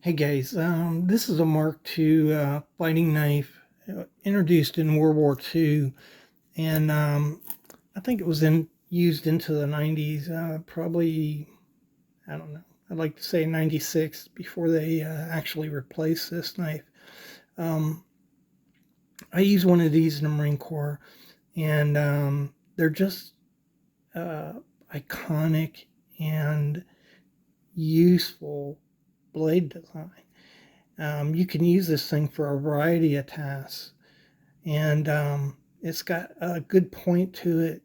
Hey guys, this is a Mark II fighting knife introduced in World War II, and I think it was used into the 90s, probably, I don't know, I'd like to say 96 before they actually replaced this knife. Um, I used one of these in the Marine Corps, and they're just uh, iconic and useful blade design. You can use this thing for a variety of tasks, and it's got a good point to it.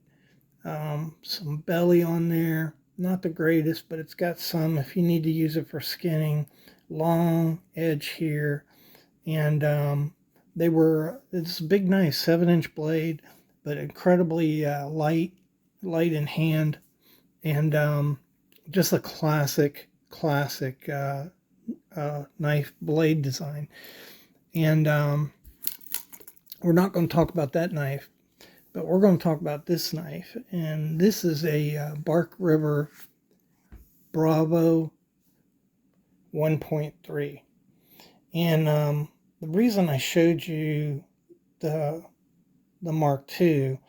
Some belly on there, not the greatest, but it's got some if you need to use it for skinning. Long edge here, and it's a big, nice 7-inch blade, but incredibly light in hand, and just a classic knife blade design. And we're not going to talk about that knife, but we're going to talk about this knife. And this is a Bark River Bravo 1.3. And the reason I showed you the Mark II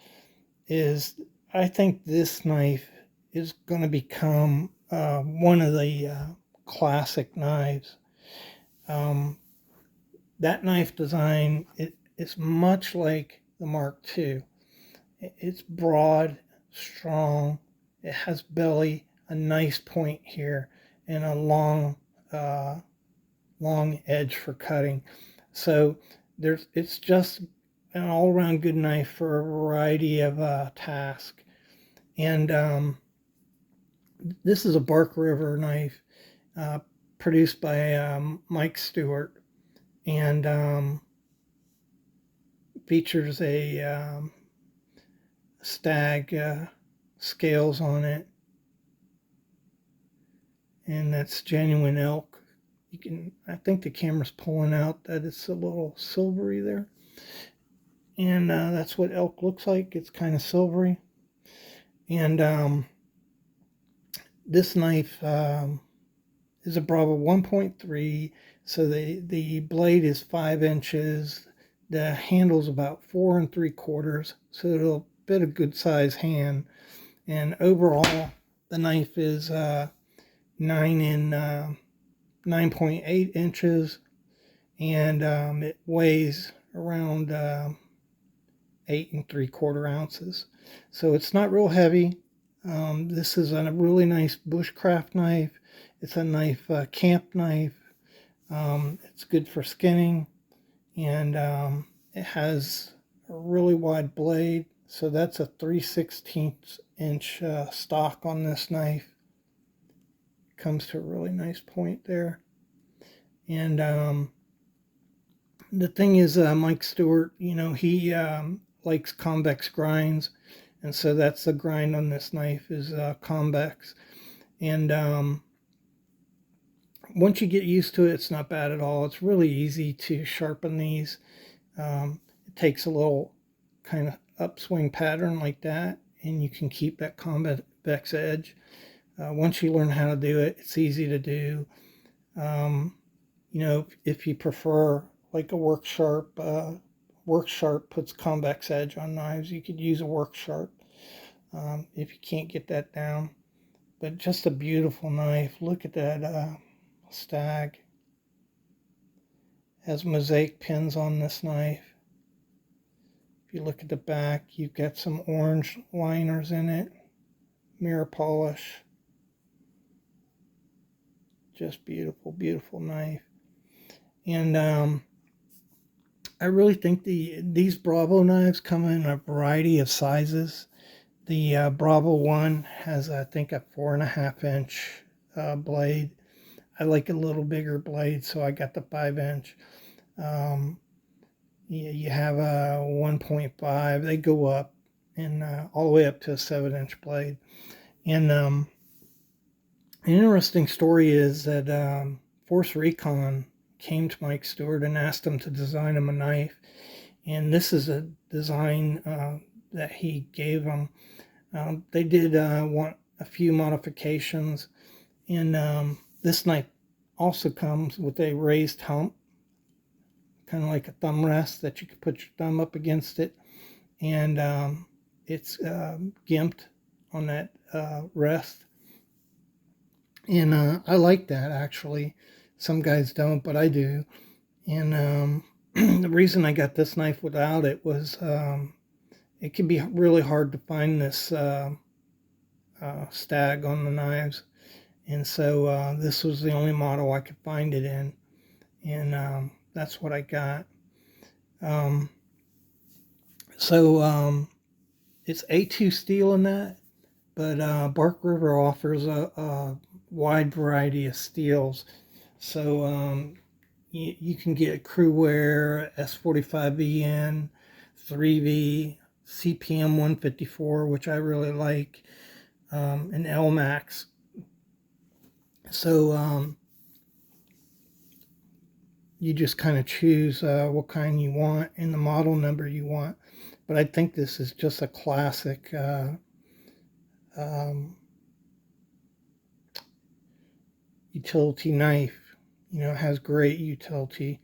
is I think this knife is going to become one of the classic knives. Um, that knife design is much like the Mark II. It's broad, strong. It has belly, a nice point here, and a uh, long edge for cutting. So it's just an all-around good knife for a variety of tasks. And this is a Bark River knife uh, produced by Mike Stewart, and features a stag scales on it, and that's genuine elk. I think the camera's pulling out that it's a little silvery there, and that's what elk looks like. It's kind of silvery, and this knife is a Bravo 1.3, so the blade is 5 inches. The handle's about 4 3/4, so it'll fit a good size hand. And overall, the knife is 9.8 inches, and it weighs around 8 3/4 ounces. So it's not real heavy. This is a really nice bushcraft knife. It's a camp knife. It's good for skinning, and it has a really wide blade. So that's a 3/16 inch stock on this knife. Comes to a really nice point there. And the thing is, Mike Stewart, he likes convex grinds, and so that's the grind on this knife is convex. And once you get used to it, it's not bad at all. It's really easy to sharpen these. It takes a little kind of upswing pattern like that, and you can keep that convex edge. Once you learn how to do it, it's easy to do. Um, if you prefer like a work sharp, puts convex edge on knives. You could use a work sharp if you can't get that down. But just a beautiful knife. Look at that stag. Has mosaic pins on this knife. If you look at the back, you've got some orange liners in it. Mirror polish. Just beautiful, beautiful knife. And I really think these Bravo knives come in a variety of sizes. The Bravo 1 has, I think, a 4.5 inch blade. I like a little bigger blade, so I got the 5 inch. You have a 1.5. They go up and all the way up to a 7 inch blade. And an interesting story is that Force Recon came to Mike Stewart and asked him to design him a knife. And this is a design that he gave them. They did want a few modifications, and this knife also comes with a raised hump, kind of like a thumb rest that you can put your thumb up against it, and it's gimped on that rest. And I like that actually. Some guys don't, but I do. And the reason I got this knife without it was it can be really hard to find this stag on the knives. And so this was the only model I could find it in. And that's what I got. Um, so it's A2 steel in that, but Bark River offers a wide variety of steels. So you can get Crewware, S45VN, 3V, CPM 154, which I really like, and LMAX. So you just kind of choose what kind you want and the model number you want. But I think this is just a classic utility knife. You know, it has great utility.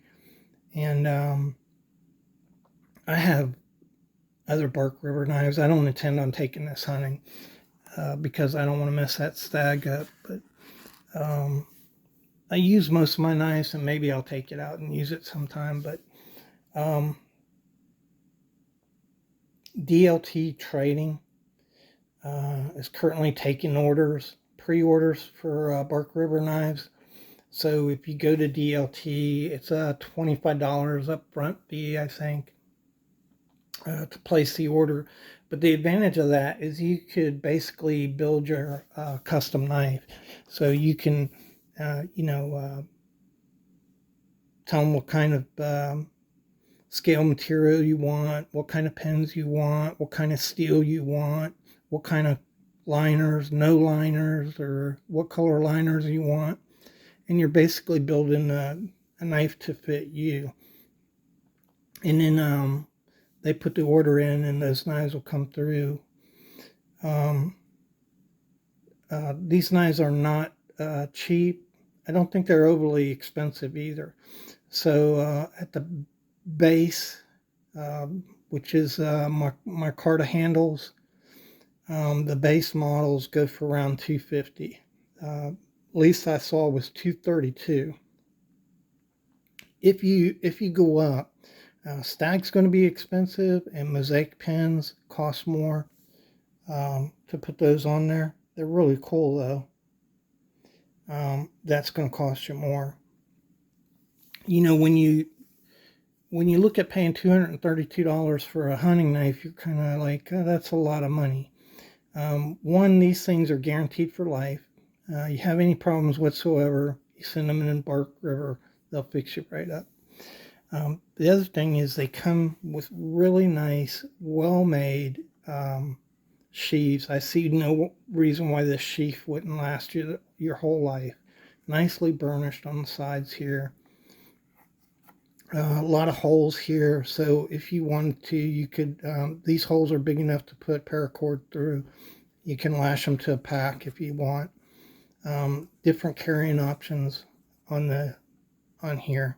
And I have other Bark River knives. I don't intend on taking this hunting because I don't want to mess that stag up. But I use most of my knives, and maybe I'll take it out and use it sometime. But DLT Trading is currently taking orders, pre-orders for Bark River knives. So if you go to DLT, it's a $25 upfront fee, I think, to place the order. But the advantage of that is you could basically build your custom knife. So you can, tell them what kind of scale material you want, what kind of pens you want, what kind of steel you want, what kind of liners, no liners, or what color liners you want. And you're basically building a knife to fit you. And then they put the order in, and those knives will come through. These knives are not cheap. I don't think they're overly expensive either. So at the base, which is my micarta handles, the base models go for around $250. Least I saw was $232. If you go up, Stag's going to be expensive, and Mosaic pens cost more to put those on there. They're really cool though. That's going to cost you more. You know, when you look at paying $232 for a hunting knife, you're kind of like, oh, that's a lot of money. One, these things are guaranteed for life. You have any problems whatsoever, you send them in Bark River, they'll fix you right up. The other thing is they come with really nice, well-made sheaths. I see no reason why this sheath wouldn't last you your whole life. Nicely burnished on the sides here. A lot of holes here, so if you wanted to, you could, these holes are big enough to put paracord through. You can lash them to a pack if you want. Different carrying options on here.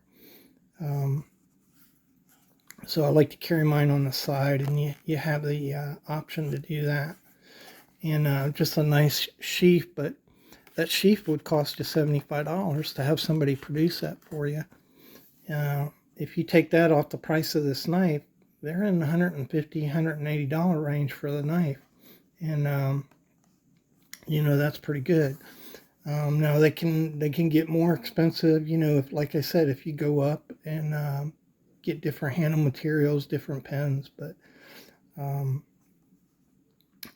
So I like to carry mine on the side, and you have the option to do that. And just a nice sheath, but that sheath would cost you $75 to have somebody produce that for you. If you take that off the price of this knife, they're in the $150, $180 range for the knife. And, that's pretty good. Now they can get more expensive, if, like I said, if you go up and get different handle materials, different pens, but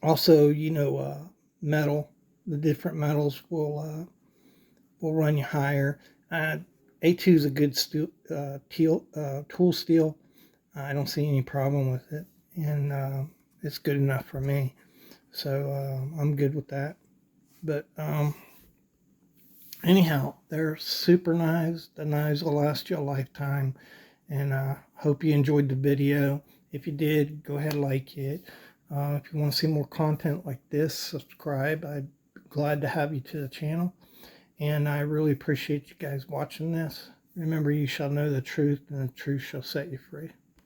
also, metal, the different metals will run you higher. A2 is a good tool steel. I don't see any problem with it, and it's good enough for me. So I'm good with that. But anyhow, they're super knives. The knives will last you a lifetime, and hope you enjoyed the video. If you did, go ahead and like it. If you want to see more content like this, subscribe. I'd be glad to have you to the channel. And I really appreciate you guys watching this. Remember, you shall know the truth, and the truth shall set you free.